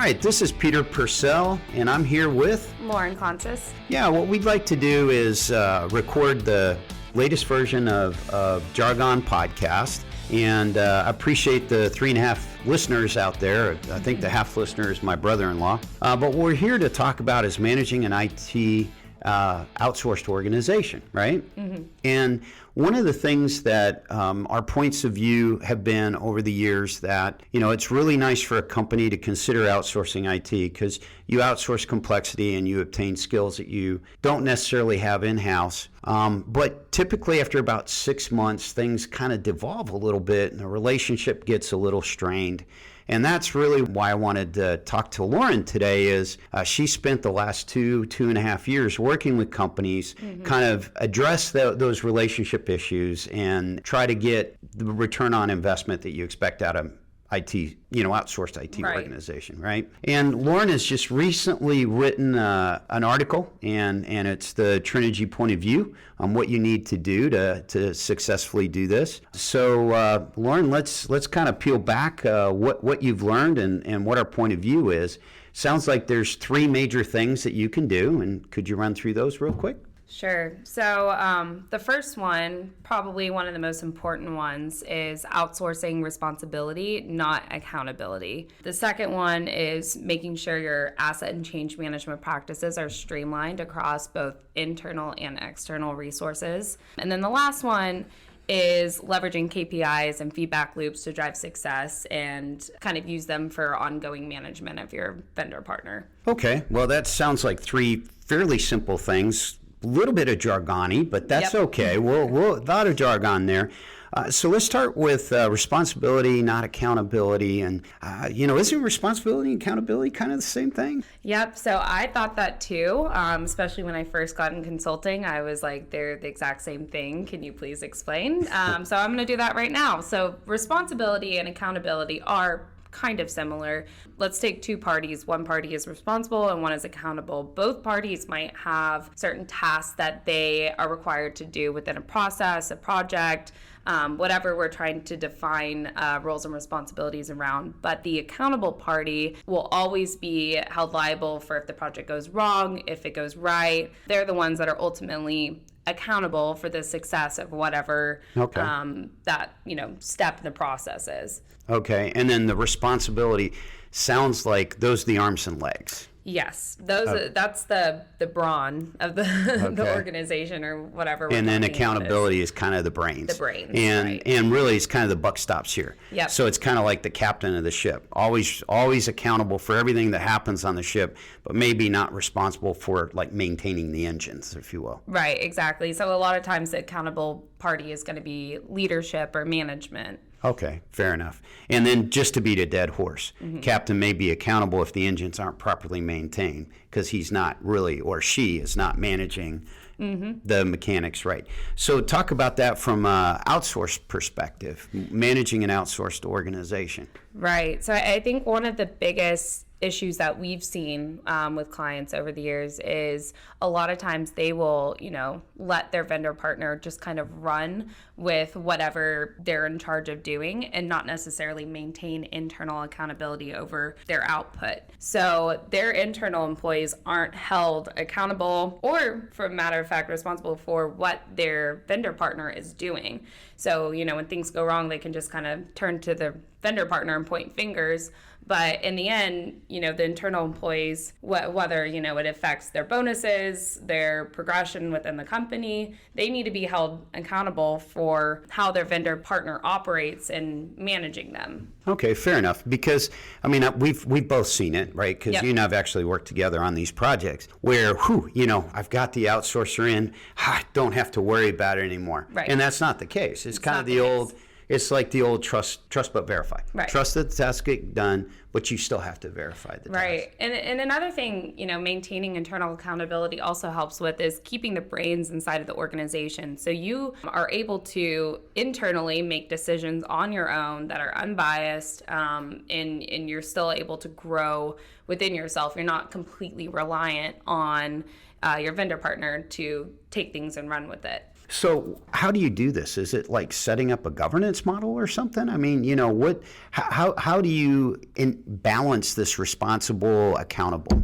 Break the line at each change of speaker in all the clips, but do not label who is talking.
right, this is Peter Purcell, and I'm here with
Lauren Conscious.
Yeah, what we'd like to do is record the latest version of Jargon Podcast, and I appreciate the 3.5 listeners out there. I think the half listener is my brother-in-law. But what we're here to talk about is managing an IT outsourced organization, right? Mm-hmm. And one of the things that our points of view have been over the years that, it's really nice for a company to consider outsourcing IT because you outsource complexity and you obtain skills that you don't necessarily have in-house. But typically after about 6 months, things kind of devolve a little bit and the relationship gets a little strained. And that's really why I wanted to talk to Lauren today is she spent the last 2.5 years working with companies, kind of address those relationship issues and try to get the return on investment that you expect out of IT, outsourced IT organization, right? And Lauren has just recently written an article, and it's the Trinergy point of view on what you need to do to successfully do this. So, Lauren, let's kind of peel back what you've learned and what our point of view is. Sounds like there's 3 major things that you can do, and could you run through those real quick?
Sure. So the first one, probably one of the most important ones, is outsourcing responsibility, not accountability. The second one is making sure your asset and change management practices are streamlined across both internal and external resources. And then the last one is leveraging KPIs and feedback loops to drive success and kind of use them for ongoing management of your vendor partner.
Okay. Well, that sounds like 3 fairly simple things. A little bit of jargon-y, but that's okay. We'll a lot of jargon there. So let's start with responsibility, not accountability. And, isn't responsibility and accountability kind of the same thing?
Yep. So I thought that too, especially when I first got in consulting. I was like, they're the exact same thing. Can you please explain? So I'm going to do that right now. So responsibility and accountability are kind of similar. Let's take 2 parties. One party is responsible and one is accountable. Both parties might have certain tasks that they are required to do within a process, a project, whatever we're trying to define roles and responsibilities around. But the accountable party will always be held liable for if the project goes wrong, if it goes right. They're the ones that are ultimately accountable for the success of whatever that step in the process is.
Okay, and then the responsibility sounds like those are the arms and legs.
Yes, that's the brawn of the organization or whatever.
And then accountability is kind of the brains.
The brains,
and really it's kind of the buck stops here.
Yep.
So it's kind of like the captain of the ship, always accountable for everything that happens on the ship, but maybe not responsible for like maintaining the engines, if you will.
Right, exactly. So a lot of times the accountable party is going to be leadership or management.
Okay, fair enough. And then just to beat a dead horse, captain may be accountable if the engines aren't properly maintained because he's not really, or she is not managing the mechanics right. So talk about that from an outsourced perspective, managing an outsourced organization.
Right. So I think one of the biggest issues that we've seen with clients over the years is a lot of times they will, let their vendor partner just kind of run with whatever they're in charge of doing and not necessarily maintain internal accountability over their output. So their internal employees aren't held accountable or, for a matter of fact, responsible for what their vendor partner is doing. So, when things go wrong, they can just kind of turn to the vendor partner and point fingers. But in the end, the internal employees, whether, it affects their bonuses, their progression within the company, they need to be held accountable for how their vendor partner operates and managing them.
Okay, fair enough. Because, we've both seen it, right? Because you and I have actually worked together on these projects where, I've got the outsourcer in, I don't have to worry about it anymore.
Right.
And that's not the case. It's kind of the old... It's like the old trust but verify.
Right.
Trust that the task get done, but you still have to verify the task.
Right. And another thing, maintaining internal accountability also helps with is keeping the brains inside of the organization. So you are able to internally make decisions on your own that are unbiased, and you're still able to grow within yourself. You're not completely reliant on your vendor partner to take things and run with it.
So how do you do this? Is it like setting up a governance model or something? I mean, how do you balance this responsible, accountable?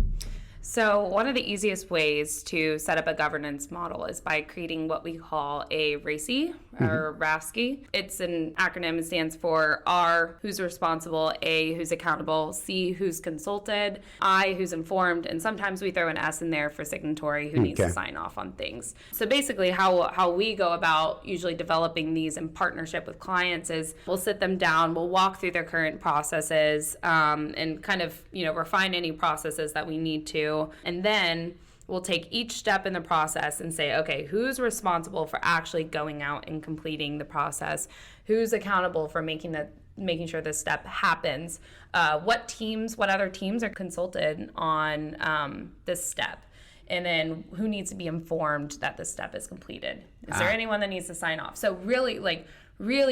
So one of the easiest ways to set up a governance model is by creating what we call a RACI or RASCI. It's an acronym. It stands for R, who's responsible, A, who's accountable, C, who's consulted, I, who's informed, and sometimes we throw an S in there for signatory, who needs to sign off on things. So basically how we go about usually developing these in partnership with clients is we'll sit them down, we'll walk through their current processes and kind of, refine any processes that we need to. And then we'll take each step in the process and say, okay, who's responsible for actually going out and completing the process? Who's accountable for making sure this step happens? What other teams are consulted on this step? And then who needs to be informed that this step is completed? Is there anyone that needs to sign off? So really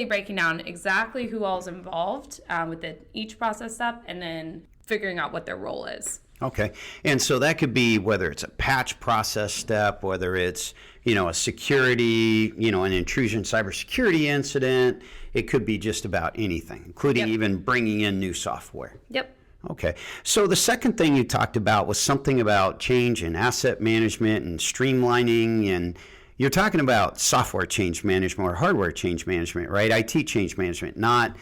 breaking down exactly who all is involved with each process step and then figuring out what their role is.
Okay. And so that could be whether it's a patch process step, whether it's, a security, an intrusion cybersecurity incident. It could be just about anything, including even bringing in new software.
Yep.
Okay. So the second thing you talked about was something about change in asset management and streamlining, and you're talking about software change management or hardware change management, right? IT change management, not,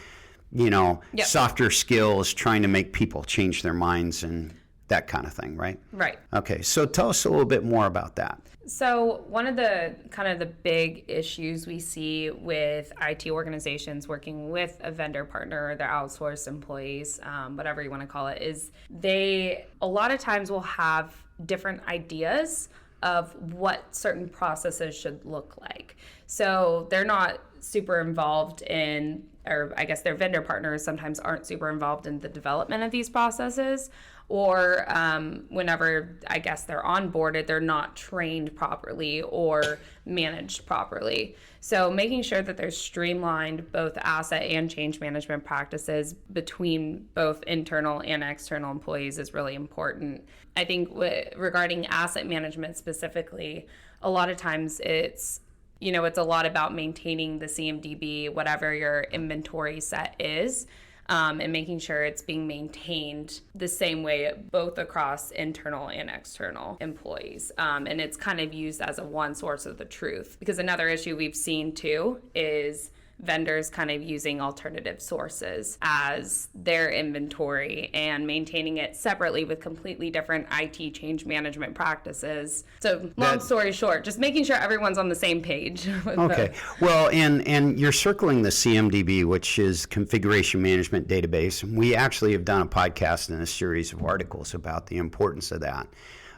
softer skills trying to make people change their minds and that kind of thing, right?
Right.
Okay, so tell us a little bit more about that.
So one of the kind of the big issues we see with IT organizations working with a vendor partner or their outsourced employees, whatever you want to call it, is they a lot of times will have different ideas of what certain processes should look like. So they're not super involved in, or I guess their vendor partners sometimes aren't super involved in the development of these processes, or whenever I guess they're onboarded, they're not trained properly or managed properly. So making sure that there's streamlined both asset and change management practices between both internal and external employees is really important. I think regarding asset management specifically, a lot of times it's a lot about maintaining the CMDB, whatever your inventory set is, and making sure it's being maintained the same way both across internal and external employees. And it's kind of used as a one source of the truth. Because another issue we've seen too is vendors kind of using alternative sources as their inventory and maintaining it separately with completely different IT change management practices. So long story short, just making sure everyone's on the same page.
Okay. Well, and you're circling the CMDB, which is Configuration Management Database. We actually have done a podcast and a series of articles about the importance of that.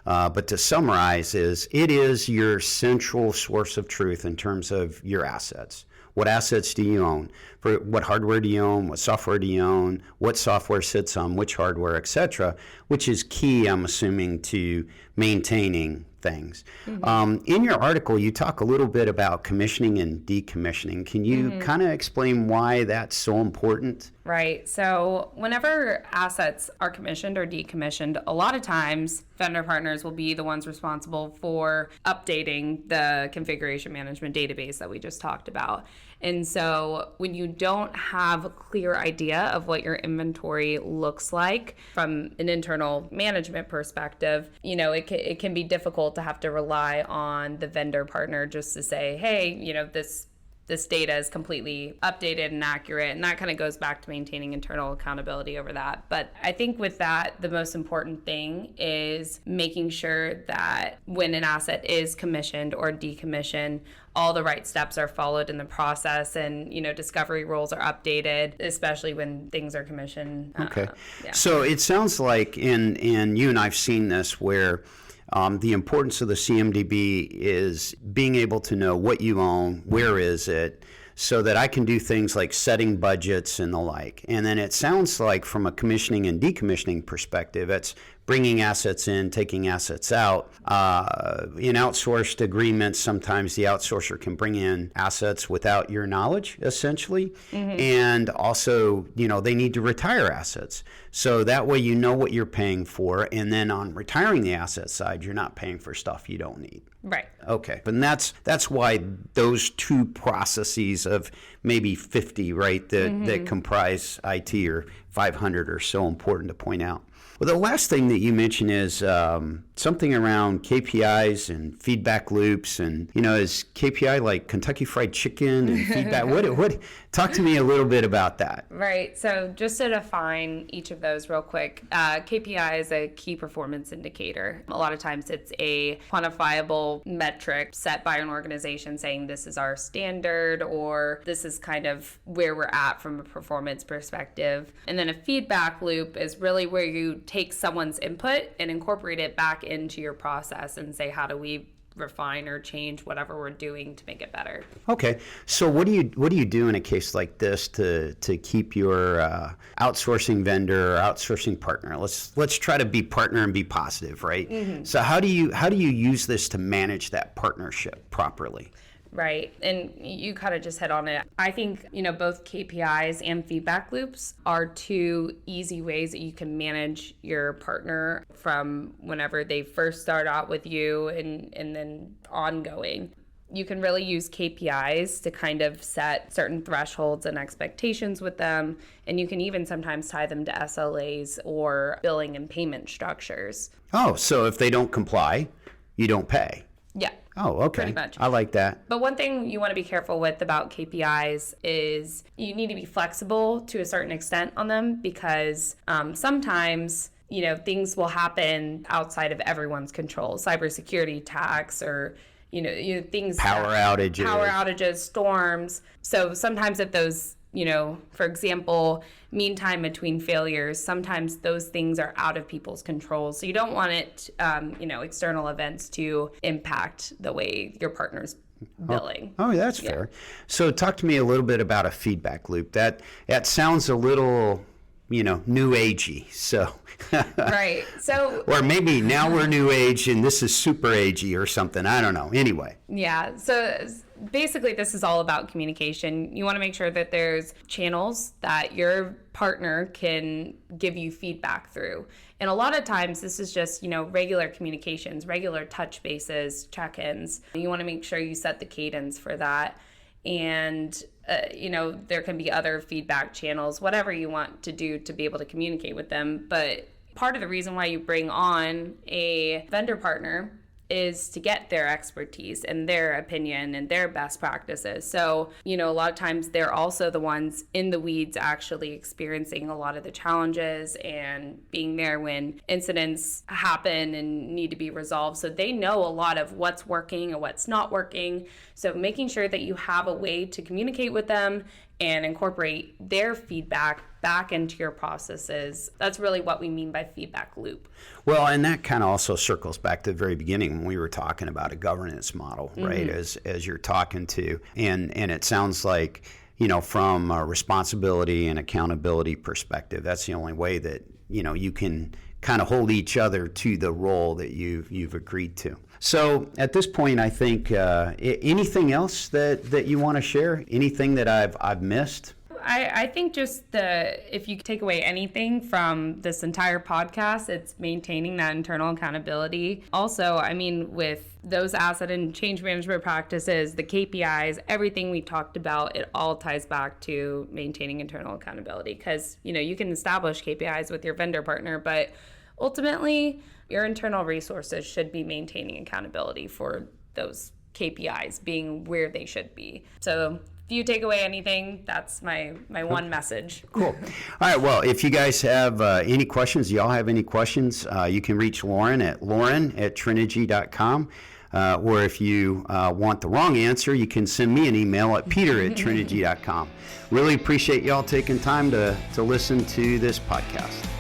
But to summarize it is your central source of truth in terms of your assets. What assets do you own? What hardware do you own? What software do you own? What software sits on which hardware, et cetera, which is key, I'm assuming, to maintaining things. Mm-hmm. In your article, you talk a little bit about commissioning and decommissioning. Can you kind of explain why that's so important?
Right. So whenever assets are commissioned or decommissioned, a lot of times vendor partners will be the ones responsible for updating the configuration management database that we just talked about. And so when you don't have a clear idea of what your inventory looks like from an internal management perspective, it can be difficult to have to rely on the vendor partner just to say, hey, this data is completely updated and accurate. And that kind of goes back to maintaining internal accountability over that. But I think with that, the most important thing is making sure that when an asset is commissioned or decommissioned, all the right steps are followed in the process, and discovery rules are updated, especially when things are commissioned.
Okay. So it sounds like, and you and I've seen this, where the importance of the CMDB is being able to know what you own, where is it, so that I can do things like setting budgets and the like. And then it sounds like from a commissioning and decommissioning perspective, it's bringing assets in, taking assets out. In outsourced agreements, sometimes the outsourcer can bring in assets without your knowledge, essentially. And also, they need to retire assets. So that way you know what you're paying for, and then on retiring the asset side, you're not paying for stuff you don't need.
Right.
Okay. And that's why those two processes of maybe 50, right, that comprise IT, or 500 are so important to point out. Well, the last thing that you mentioned is something around KPIs and feedback loops, and is KPI like Kentucky Fried Chicken and feedback? What? Talk to me a little bit about that.
Right. So just to define each of those real quick, KPI is a key performance indicator. A lot of times it's a quantifiable metric set by an organization saying this is our standard, or this is kind of where we're at from a performance perspective. And then a feedback loop is really where you take someone's input and incorporate it back into your process and say, how do we refine or change whatever we're doing to make it better?
Okay, so what do you do in a case like this to keep your outsourcing vendor or outsourcing partner? Let's try to be partner and be positive, right? So how do you use this to manage that partnership properly?
Right. And you kind of just hit on it. I think, both KPIs and feedback loops are two easy ways that you can manage your partner from whenever they first start out with you and then ongoing. You can really use KPIs to kind of set certain thresholds and expectations with them. And you can even sometimes tie them to SLAs or billing and payment structures.
Oh, so if they don't comply, you don't pay.
Yeah.
Oh, okay.
Pretty much.
I like that.
But one thing you want to be careful with about KPIs is you need to be flexible to a certain extent on them, because sometimes, things will happen outside of everyone's control. Cybersecurity attacks, or, things.
Power outages,
storms. So sometimes if those, for example, mean time between failures, sometimes those things are out of people's control. So you don't want it, external events to impact the way your partner's billing.
Oh, that's fair. So talk to me a little bit about a feedback loop. That sounds a little, new agey. So
right. So
or maybe now we're new age and this is super agey or something. I don't know. Anyway.
Yeah. So basically, this is all about communication. You want to make sure that there's channels that your partner can give you feedback through. And a lot of times this is just, regular communications, regular touch bases, check-ins. You want to make sure you set the cadence for that. And, there can be other feedback channels, whatever you want to do to be able to communicate with them. But part of the reason why you bring on a vendor partner is to get their expertise and their opinion and their best practices. So, a lot of times they're also the ones in the weeds actually experiencing a lot of the challenges and being there when incidents happen and need to be resolved. So they know a lot of what's working and what's not working. So making sure that you have a way to communicate with them and incorporate their feedback back into your processes. That's really what we mean by feedback loop.
Well, and that kind of also circles back to the very beginning when we were talking about a governance model, right? As you're talking to, and it sounds like, from a responsibility and accountability perspective, that's the only way that, you can kind of hold each other to the role that you've agreed to. So at this point, I think anything else that you want to share? Anything that I've missed?
I think just if you take away anything from this entire podcast, it's maintaining that internal accountability. Also, with those asset and change management practices, the KPIs, everything we talked about, it all ties back to maintaining internal accountability. Because, you can establish KPIs with your vendor partner, but ultimately, your internal resources should be maintaining accountability for those KPIs being where they should be. So if you take away anything, that's my one message.
Cool. All right. Well, if you guys have any questions, y'all have any questions, you can reach Lauren at Trinergy.com. Or if you want the wrong answer, you can send me an email at peter@Trinergy.com. Really appreciate y'all taking time to listen to this podcast.